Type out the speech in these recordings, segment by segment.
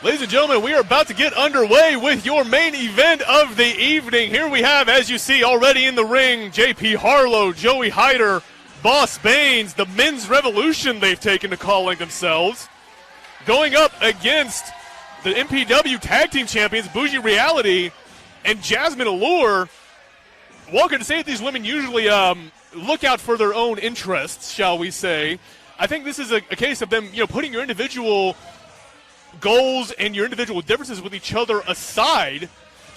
Ladies and gentlemen, we are about to get underway with your main event of the evening. Here we have, as you see already in the ring, JP Harlow, Joey Hyder, Boss Baines, the men's revolution they've taken to calling themselves, going up against the MPW Tag Team Champions, Bougie Reality, and Jazmin Allure. Walker, to say that these women usually look out for their own interests, shall we say, I think this is a case of them, putting your individual goals and your individual differences with each other aside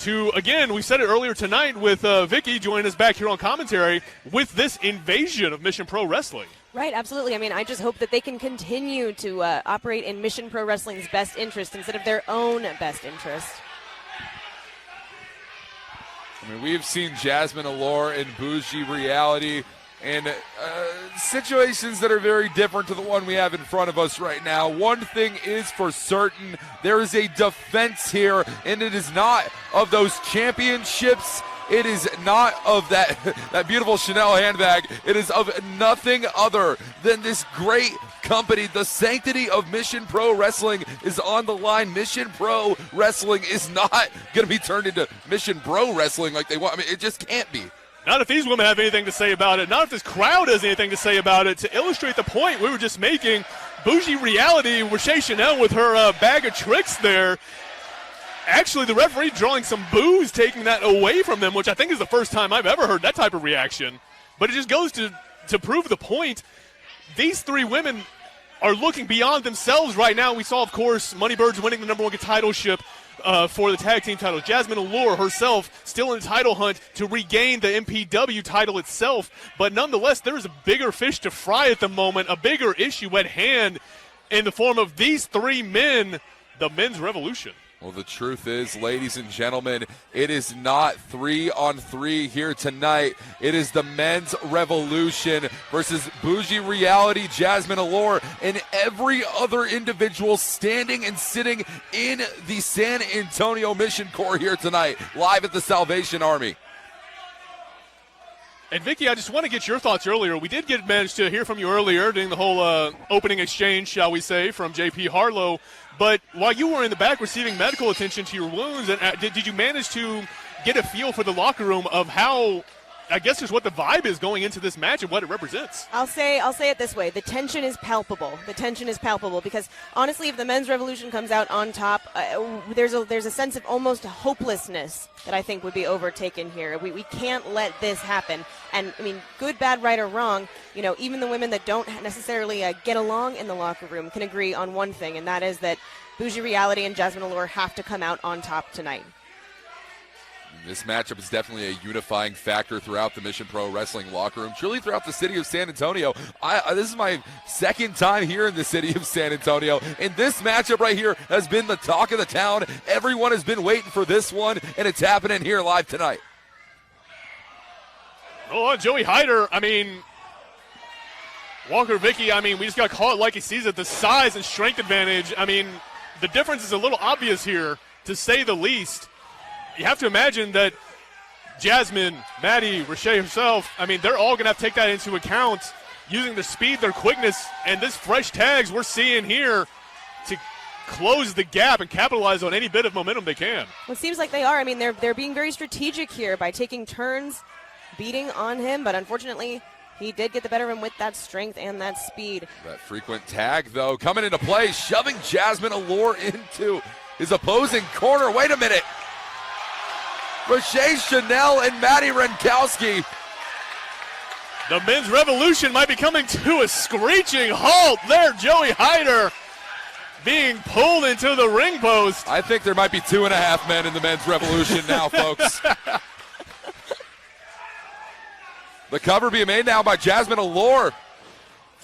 to, again, we said it earlier tonight with Vicky joining us back here on commentary, with this invasion of Mission Pro Wrestling. Right, absolutely. I mean, I just hope that they can continue to operate in Mission Pro Wrestling's best interest instead of their own best interest. I mean, we've seen Jazmin Allure and Bougie Reality in situations that are very different to the one we have in front of us right now. One thing is for certain, there is a defense here, and it is not of those championships. It is not of that beautiful Chanel handbag. It is of nothing other than this great company. The sanctity of Mission Pro Wrestling is on the line. Mission Pro Wrestling is not going to be turned into Mission Bro Wrestling like they want. I mean, it just can't be. Not if these women have anything to say about it. Not if this crowd has anything to say about it. To illustrate the point we were just making, Bougie Reality, Rochelle Chanel with her bag of tricks there. Actually, the referee drawing some boos, taking that away from them, which I think is the first time I've ever heard that type of reaction. But it just goes to prove the point. These three women are looking beyond themselves right now. We saw, of course, Moneybirds winning the #1 titleship for the tag team title. Jazmin Allure herself still in the title hunt to regain the MPW title itself. But nonetheless, there is a bigger fish to fry at the moment, a bigger issue at hand in the form of these three men, the men's revolution. Well, the truth is, ladies and gentlemen, it is not 3-on-3 here tonight. It is the men's revolution versus Bougie Reality, Jazmin Allure, and every other individual standing and sitting in the San Antonio Mission Corps here tonight, live at the Salvation Army. And Vicky, I just want to get your thoughts earlier. We did manage to hear from you earlier during the whole opening exchange, shall we say, from JP Harlow. But while you were in the back receiving medical attention to your wounds, and did you manage to get a feel for the locker room of how, I guess, just what the vibe is going into this match and what it represents? I'll say it this way. The tension is palpable. The tension is palpable because, honestly, if the men's revolution comes out on top, there's a sense of almost hopelessness that I think would be overtaken here. We can't let this happen. And, I mean, good, bad, right, or wrong, even the women that don't necessarily get along in the locker room can agree on one thing, and that is that Bougie Reality and Jazmin Allure have to come out on top tonight. This matchup is definitely a unifying factor throughout the Mission Pro Wrestling locker room, truly throughout the city of San Antonio. This is my second time here in the city of San Antonio, and this matchup right here has been the talk of the town. Everyone has been waiting for this one, and it's happening here live tonight. Oh, Joey Hyder, Walker, Vicky, we just got to call it like he sees it. The size and strength advantage, the difference is a little obvious here, to say the least. You have to imagine that Jazmin, Maddie, Rochelle herself, they're all going to have to take that into account, using their speed, their quickness, and this fresh tags we're seeing here to close the gap and capitalize on any bit of momentum they can. Well, it seems like they are. They're being very strategic here by taking turns, beating on him, but unfortunately, he did get the better of him with that strength and that speed. That frequent tag, though, coming into play, shoving Jazmin Allure into his opposing corner. Wait a minute. Rochelle Chanel and Maddie Renkowski. The men's revolution might be coming to a screeching halt there. Joey Hyder being pulled into the ring post. I think there might be 2.5 men in the men's revolution now, folks. The cover being made now by Jazmin Allure.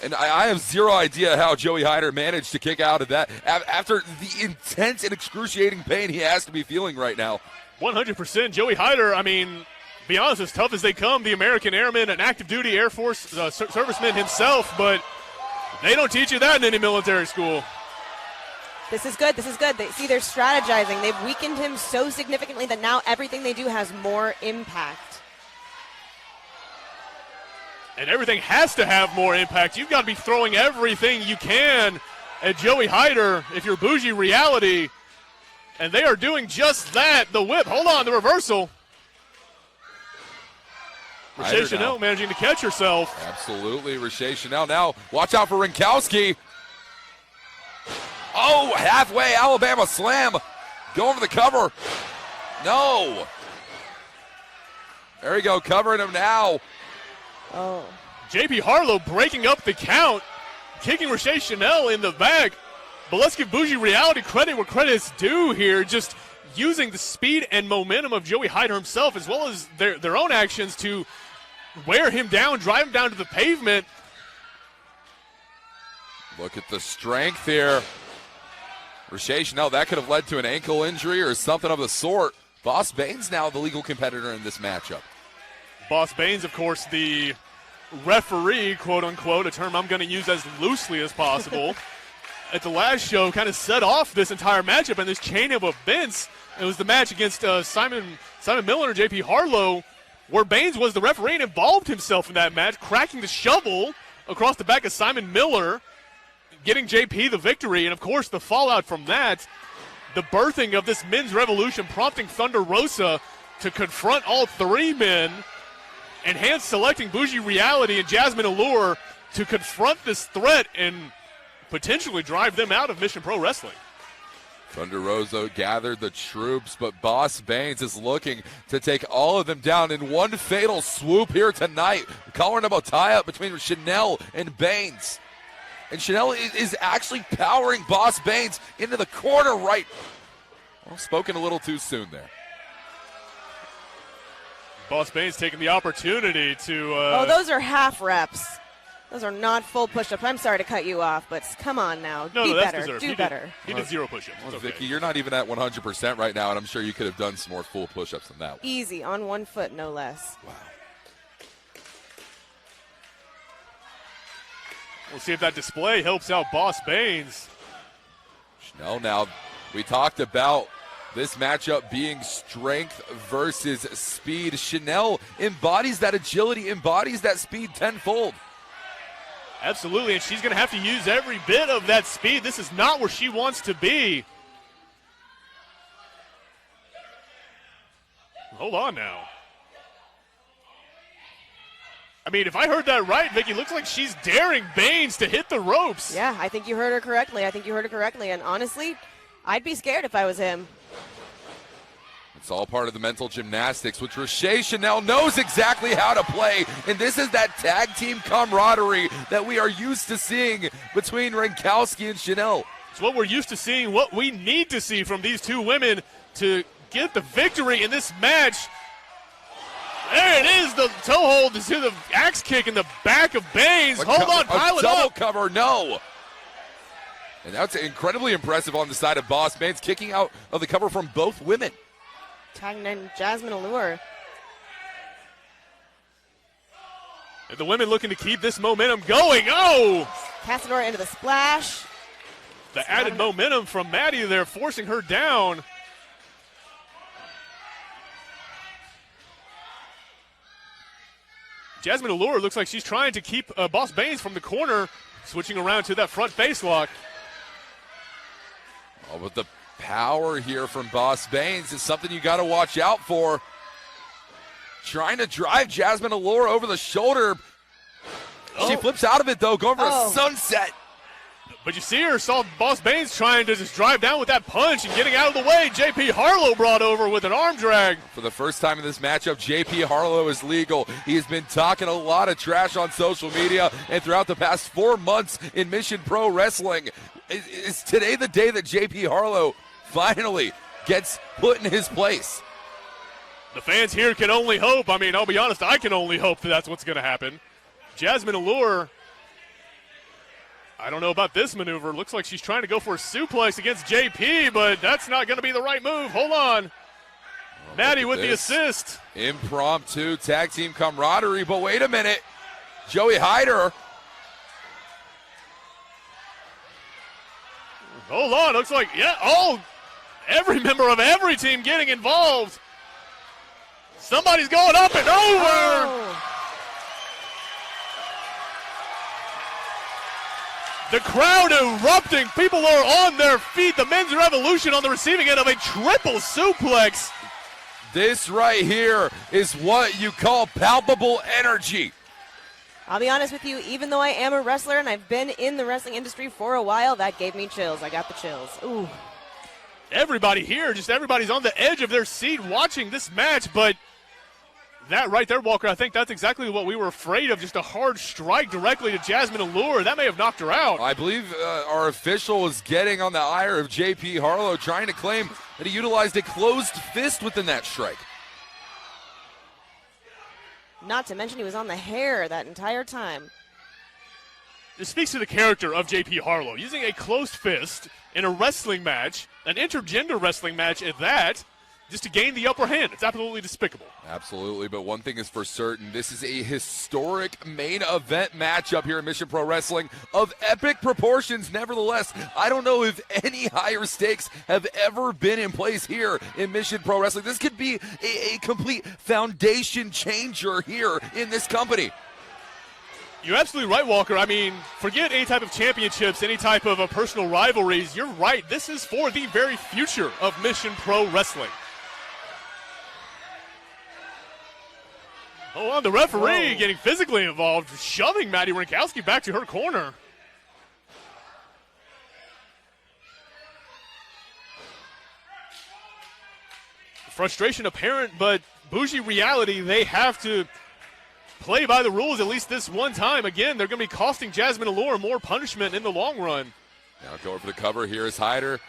And I have zero idea how Joey Hyder managed to kick out of that after the intense and excruciating pain he has to be feeling right now. 100%. Joey Hyder, be honest, as tough as they come, the American Airman, an active duty Air Force serviceman himself, but they don't teach you that in any military school. This is good. They're strategizing. They've weakened him so significantly that now everything they do has more impact. And everything has to have more impact. You've got to be throwing everything you can at Joey Hyder if you're Bougie Reality. And they are doing just that. The whip. Hold on, the reversal. Richey Chanel managing to catch herself. Absolutely, Richey Chanel. Now, watch out for Rinkowski. Oh, halfway Alabama slam. Going for the cover. No. There we go, covering him now. Oh. JP Harlow breaking up the count, kicking Richey Chanel in the back. But let's give Bougie Reality credit where credit is due here. Just using the speed and momentum of Joey Hyder himself, as well as their own actions to wear him down, drive him down to the pavement. Look at the strength here. Richey Chanel, that could have led to an ankle injury or something of the sort. Boss Baines now the legal competitor in this matchup. Boss Baines, of course, the referee, quote unquote, a term I'm going to use as loosely as possible. At the last show, kind of set off this entire matchup and this chain of events. It was the match against Simon Miller and JP Harlow, where Baines was the referee and involved himself in that match, cracking the shovel across the back of Simon Miller, getting JP the victory. And, of course, the fallout from that, the birthing of this men's revolution, prompting Thunder Rosa to confront all three men, and hand-selecting Bougie Reality and Jazmin Allure to confront this threat and potentially drive them out of Mission Pro Wrestling. Thunder Rosa gathered the troops, but Boss Baines is looking to take all of them down in one fatal swoop here tonight. Collar number tie-up between Chanel and Baines. And Chanel is actually powering Boss Baines into the corner right. Well, spoken a little too soon there. Boss Baines taking the opportunity to... oh, those are half reps. Those are not full push-ups. I'm sorry to cut you off, but come on now. No, Be that's better. deserved. Do better. He did 0 push-ups. Well, Okay. Vicky, you're not even at 100% right now, and I'm sure you could have done some more full push-ups than that. Easy, on one foot, no less. Wow. We'll see if that display helps out Boss Baines. Chanel, now, we talked about this matchup being strength versus speed. Chanel embodies that agility, embodies that speed tenfold. Absolutely, and she's going to have to use every bit of that speed. This is not where she wants to be. Hold on now. I mean, if I heard that right, Vicky, looks like she's daring Baines to hit the ropes. Yeah, I think you heard her correctly. And honestly, I'd be scared if I was him. It's all part of the mental gymnastics, which Richey Chanel knows exactly how to play. And this is that tag team camaraderie that we are used to seeing between Rinkowski and Chanel. It's what we're used to seeing, what we need to see from these two women to get the victory in this match. There it is, the toe hold to the axe kick in the back of Baines. Hold on, pile it up. Double cover, no. And that's incredibly impressive on the side of Boss Baines, kicking out of the cover from both women. Tagging in Jazmin Allure. And the women looking to keep this momentum going. Oh! Casadora into the splash. The added momentum from Maddie there, forcing her down. Jazmin Allure looks like she's trying to keep Boss Baines from the corner, switching around to that front face lock. Oh, but the power here from Boss Baines is something you got to watch out for. Trying to drive Jazmin Allure over the shoulder. She flips out of it, though, going for a sunset. But you see her, saw Boss Baines trying to just drive down with that punch and getting out of the way. JP Harlow brought over with an arm drag. For the first time in this matchup, JP Harlow is legal. He has been talking a lot of trash on social media and throughout the past 4 months in Mission Pro Wrestling. Is today the day that JP Harlow finally gets put in his place? The fans here can only hope. I mean, I'll be honest, I can only hope that that's what's going to happen. Jazmin Allure, I don't know about this maneuver. Looks like she's trying to go for a suplex against JP, but that's not going to be the right move. Hold on. Maddie with the assist. Impromptu tag team camaraderie, but wait a minute. Joey Hyder. Hold on. Looks like, every member of every team getting involved. Somebody's going up and over. Oh. The crowd erupting. People are on their feet. The men's revolution on the receiving end of a triple suplex. This right here is what you call palpable energy. I'll be honest with you, even though I am a wrestler and I've been in the wrestling industry for a while, that gave me chills. I got the chills. Ooh. Everybody here, just everybody's on the edge of their seat watching this match, but that right there, Walker, I think that's exactly what we were afraid of, just a hard strike directly to Jazmin Allure. That may have knocked her out. I believe our official was getting on the ire of JP Harlow, trying to claim that he utilized a closed fist within that strike. Not to mention he was on the hair that entire time. It speaks to the character of JP Harlow, using a closed fist in a wrestling match, an intergender wrestling match at that, just to gain the upper hand. It's absolutely despicable. Absolutely, but one thing is for certain, this is a historic main event matchup here in Mission Pro Wrestling of epic proportions. Nevertheless, I don't know if any higher stakes have ever been in place here in Mission Pro Wrestling. This could be a complete foundation changer here in this company. You're absolutely right, Walker. I mean, forget any type of championships, any type of personal rivalries. You're right. This is for the very future of Mission Pro Wrestling. Oh, the referee getting physically involved, shoving Maddie Rinkowski back to her corner. Frustration apparent, but Bougie reality, they have to play by the rules at least this one time. Again, they're going to be costing Jazmin Allure more punishment in the long run. Now going for the cover here is Hyder.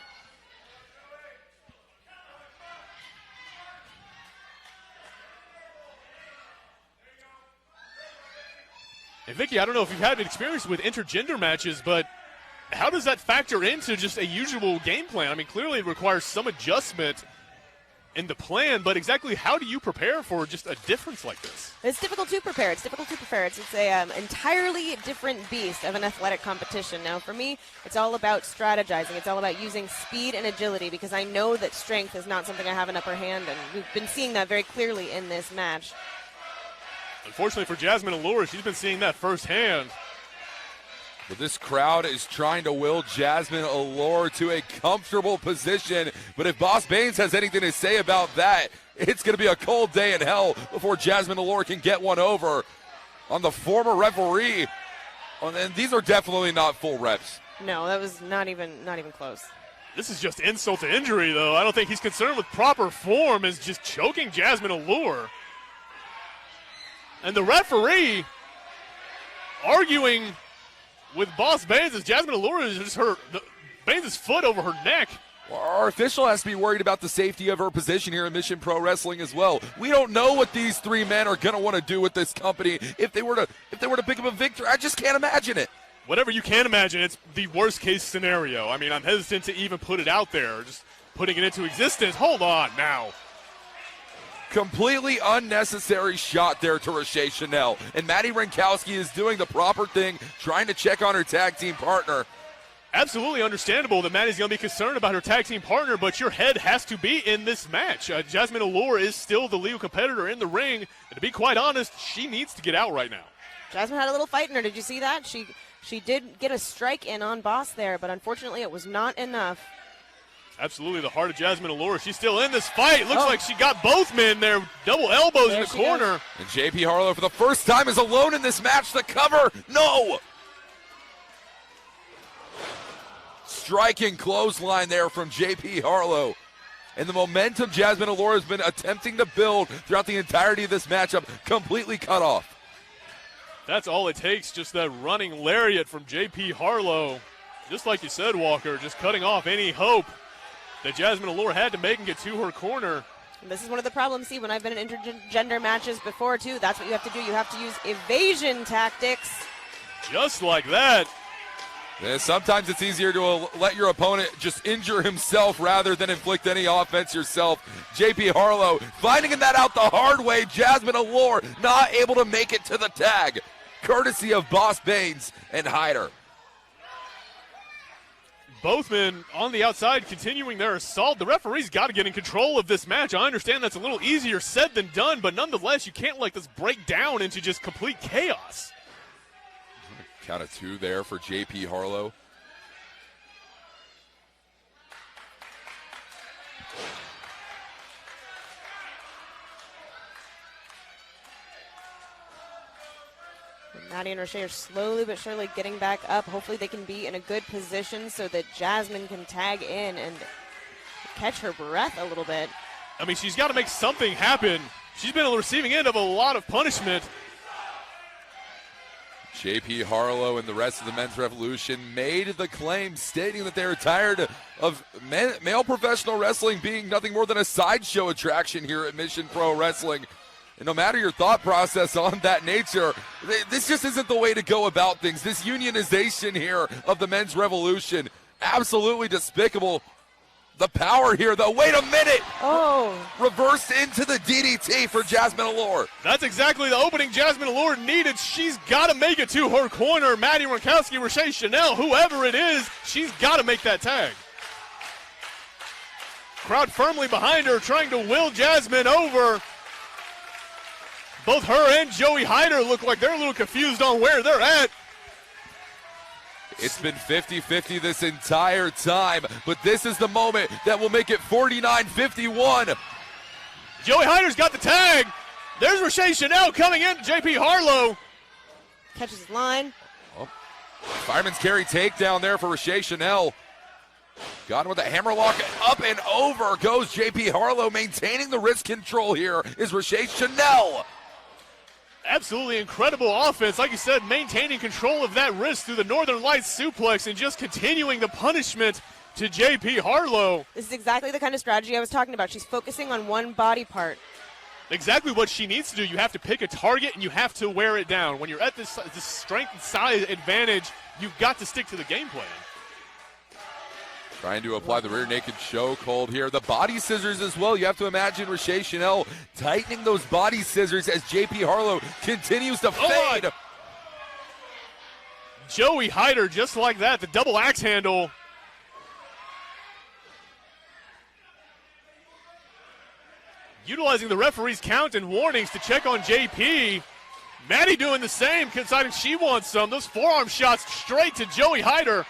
And Vicky, I don't know if you've had experience with intergender matches, but how does that factor into just a usual game plan? I mean, clearly it requires some adjustment in the plan, but exactly how do you prepare for just a difference like this? It's difficult to prepare. It's an entirely different beast of an athletic competition. Now, for me, it's all about strategizing. It's all about using speed and agility, because I know that strength is not something I have an upper hand, and we've been seeing that very clearly in this match. Unfortunately for Jazmin Allure, she's been seeing that firsthand. But this crowd is trying to will Jazmin Allure to a comfortable position. But if Boss Baines has anything to say about that, it's going to be a cold day in hell before Jazmin Allure can get one over on the former referee. And these are definitely not full reps. No, that was not even close. This is just insult to injury, though. I don't think he's concerned with proper form, is just choking Jazmin Allure. And the referee arguing with Boss Baines as Jazmin Allure is just Baines' foot over her neck. Well, our official has to be worried about the safety of her position here in Mission Pro Wrestling as well. We don't know what these three men are going to want to do with this company if they were to pick up a victory. I just can't imagine it. Whatever you can imagine, it's the worst case scenario. I mean, I'm hesitant to even put it out there, just putting it into existence. Hold on now. Completely unnecessary shot there to Rashay Chanel. And Maddie Rinkowski is doing the proper thing, trying to check on her tag team partner. Absolutely understandable that Maddie's going to be concerned about her tag team partner, but your head has to be in this match. Jazmin Allure is still the legal competitor in the ring, and to be quite honest, she needs to get out right now. Jazmin had a little fight in her. Did you see that? She did get a strike in on Boss there, but unfortunately it was not enough. Absolutely, the heart of Jazmin Allure. She's still in this fight. Looks like she got both men there. Double elbows in the corner. And JP Harlow for the first time is alone in this match. The cover, no. Striking clothesline there from JP Harlow. And the momentum Jazmin Allure has been attempting to build throughout the entirety of this matchup completely cut off. That's all it takes, just that running lariat from JP Harlow. Just like you said, Walker, just cutting off any hope that Jazmin Allure had to make and get to her corner. And this is one of the problems, see, when I've been in intergender matches before, too. That's what you have to do. You have to use evasion tactics. Just like that. Yeah, sometimes it's easier to let your opponent just injure himself rather than inflict any offense yourself. JP Harlow finding that out the hard way. Jazmin Allure not able to make it to the tag, courtesy of Boss Baines and Hyder. Both men on the outside continuing their assault. The referee's got to get in control of this match. I understand that's a little easier said than done, but nonetheless, you can't let this break down into just complete chaos. Count of two there for JP Harlow. Maddie and Roche are slowly but surely getting back up. Hopefully they can be in a good position so that Jazmin can tag in and catch her breath a little bit. I mean, she's got to make something happen. She's been on the receiving end of a lot of punishment. JP Harlow and the rest of the Men's Revolution made the claim stating that they are tired of male professional wrestling being nothing more than a sideshow attraction here at Mission Pro Wrestling. And no matter your thought process on that nature, this just isn't the way to go about things. This unionization here of the Men's Revolution, absolutely despicable. The power here, though. Wait a minute. Oh. Reversed into the DDT for Jazmin Allure. That's exactly the opening Jazmin Allure needed. She's got to make it to her corner. Maddie Ronkowski, Roche Chanel, whoever it is, she's got to make that tag. Crowd firmly behind her, trying to will Jazmin over. Both her and Joey Hyder look like they're a little confused on where they're at. It's been 50-50 this entire time, but this is the moment that will make it 49-51. Joey Hyder's got the tag. There's Roche Chanel coming in. JP Harlow Catches his line. Oh, fireman's carry takedown there for Roche Chanel. Got him with a hammerlock. Up and over goes JP Harlow. Maintaining the wrist control here is Roche Chanel. Absolutely incredible offense. Like you said, maintaining control of that wrist through the Northern Lights suplex and just continuing the punishment to JP Harlow. This is exactly the kind of strategy I was talking about. She's focusing on one body part. Exactly what she needs to do. You have to pick a target and you have to wear it down. When you're at this strength and size advantage, you've got to stick to the game plan. Trying to apply the rear naked chokehold here. The body scissors as well. You have to imagine Roche Chanel tightening those body scissors as JP Harlow continues to fade. Joey Hyder, just like that, the double axe handle. Utilizing the referee's count and warnings to check on JP. Maddie doing the same, deciding she wants some. Those forearm shots straight to Joey Hyder.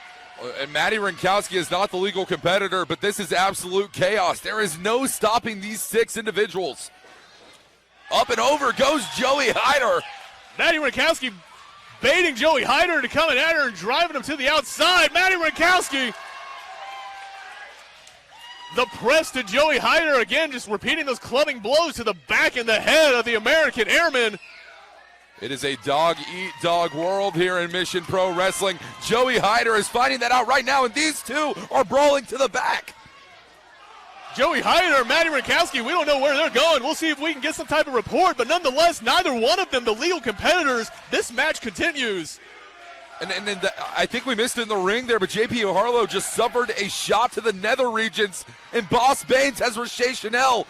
And Maddie Ronkowski is not the legal competitor, but this is absolute chaos. There is no stopping these six individuals. Up and over goes Joey Hyder. Maddie Ronkowski baiting Joey Hyder to coming at her and driving him to the outside. Maddie Ronkowski. The press to Joey Hyder again, just repeating those clubbing blows to the back and the head of the American Airman. It is a dog-eat-dog world here in Mission Pro Wrestling. Joey Hyder is finding that out right now, and these two are brawling to the back. Joey Hyder and Maddie Ronkowski, we don't know where they're going. We'll see if we can get some type of report, but nonetheless, neither one of them, the legal competitors, this match continues. And I think we missed it in the ring there, but JP Harlow just suffered a shot to the nether regions, and Boss Baines has Roche Chanel.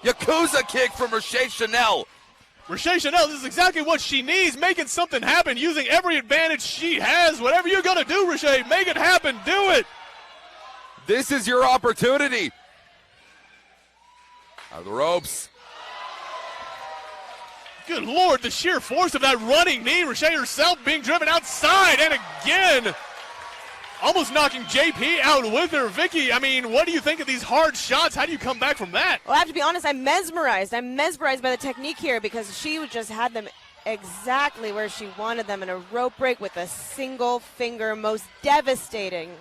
Yakuza kick from Roche Chanel. Roche Chanel, this is exactly what she needs, making something happen, using every advantage she has. Whatever you're going to do, Roche, make it happen. Do it. This is your opportunity. Out of the ropes. Good Lord, the sheer force of that running knee. Roche herself being driven outside, and again, almost knocking JP out with her. Vicky, I mean, what do you think of these hard shots? How do you come back from that? Well, I have to be honest, I'm mesmerized. I'm mesmerized by the technique here because she just had them exactly where she wanted them in a rope break with a single finger. Most devastating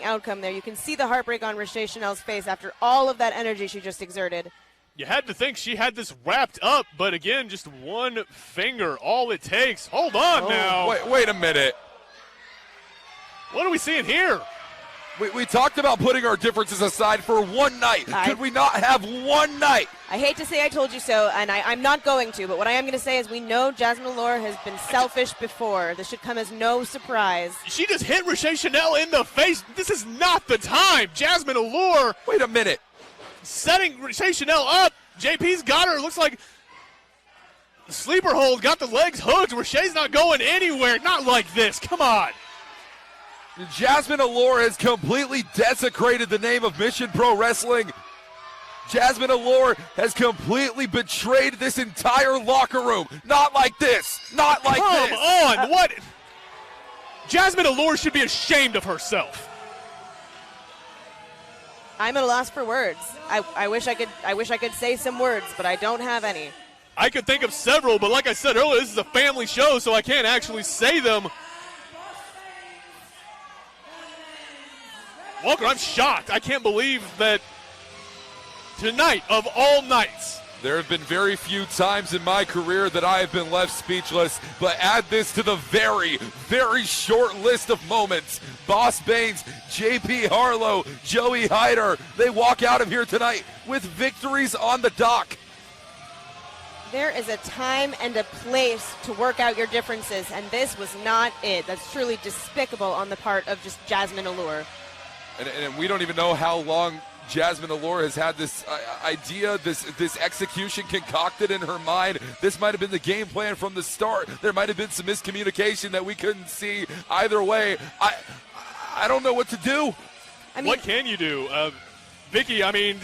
outcome there. You can see the heartbreak on Roche Chanel's face after all of that energy she just exerted. You had to think she had this wrapped up, but again, just one finger, all it takes. Hold on now. Wait a minute. What are we seeing here? We talked about putting our differences aside for one night. Could we not have one night? I hate to say I told you so, and I'm not going to, but what I am going to say is we know Jazmin Allure has been selfish before. This should come as no surprise. She just hit Roche Chanel in the face. This is not the time. Jazmin Allure. Wait a minute. Setting Roche Chanel up. JP's got her. Looks like sleeper hold. Got the legs hooked. Roche's not going anywhere. Not like this. Come on. Jazmin Allure has completely desecrated the name of Mission Pro Wrestling. Jazmin Allure has completely betrayed this entire locker room. Not like this. Not like this. Come on. What? Jazmin Allure should be ashamed of herself. I'm at a loss for words. I wish I could say some words, but I don't have any. I could think of several, but like I said earlier, this is a family show, so I can't actually say them. Walker, I'm shocked. I can't believe that tonight, of all nights, there have been very few times in my career that I have been left speechless, but add this to the very, very short list of moments. Boss Baines, JP Harlow, Joey Hyder, they walk out of here tonight with victories on the dock. There is a time and a place to work out your differences, and this was not it. That's truly despicable on the part of just Jazmin Allure. And we don't even know how long Jazmin Allure has had this idea, this execution concocted in her mind. This might have been the game plan from the start. There might have been some miscommunication that we couldn't see. Either way, I don't know what to do. I mean, what can you do? Vicky, I mean,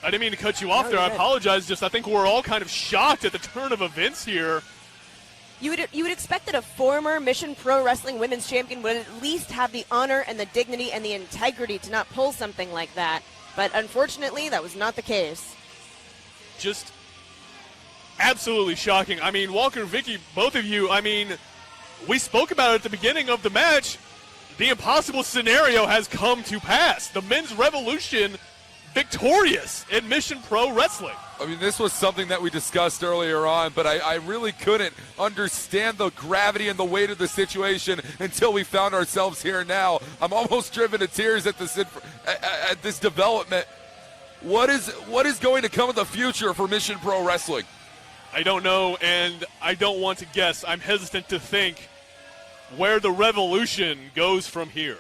I didn't mean to cut you off there. I good. apologize. I think we're all kind of shocked at the turn of events here. You would expect that a former Mission Pro Wrestling Women's Champion would at least have the honor and the dignity and the integrity to not pull something like that. But unfortunately, that was not the case. Just absolutely shocking. I mean, Walker, Vicky, both of you, I mean, we spoke about it at the beginning of the match. The impossible scenario has come to pass. The Men's Revolution victorious in Mission Pro Wrestling. I mean, this was something that we discussed earlier on, but I really couldn't understand the gravity and the weight of the situation until we found ourselves here now. I'm almost driven to tears at this development. What is going to come in the future for Mission Pro Wrestling? I don't know, and I don't want to guess. I'm hesitant to think where the revolution goes from here.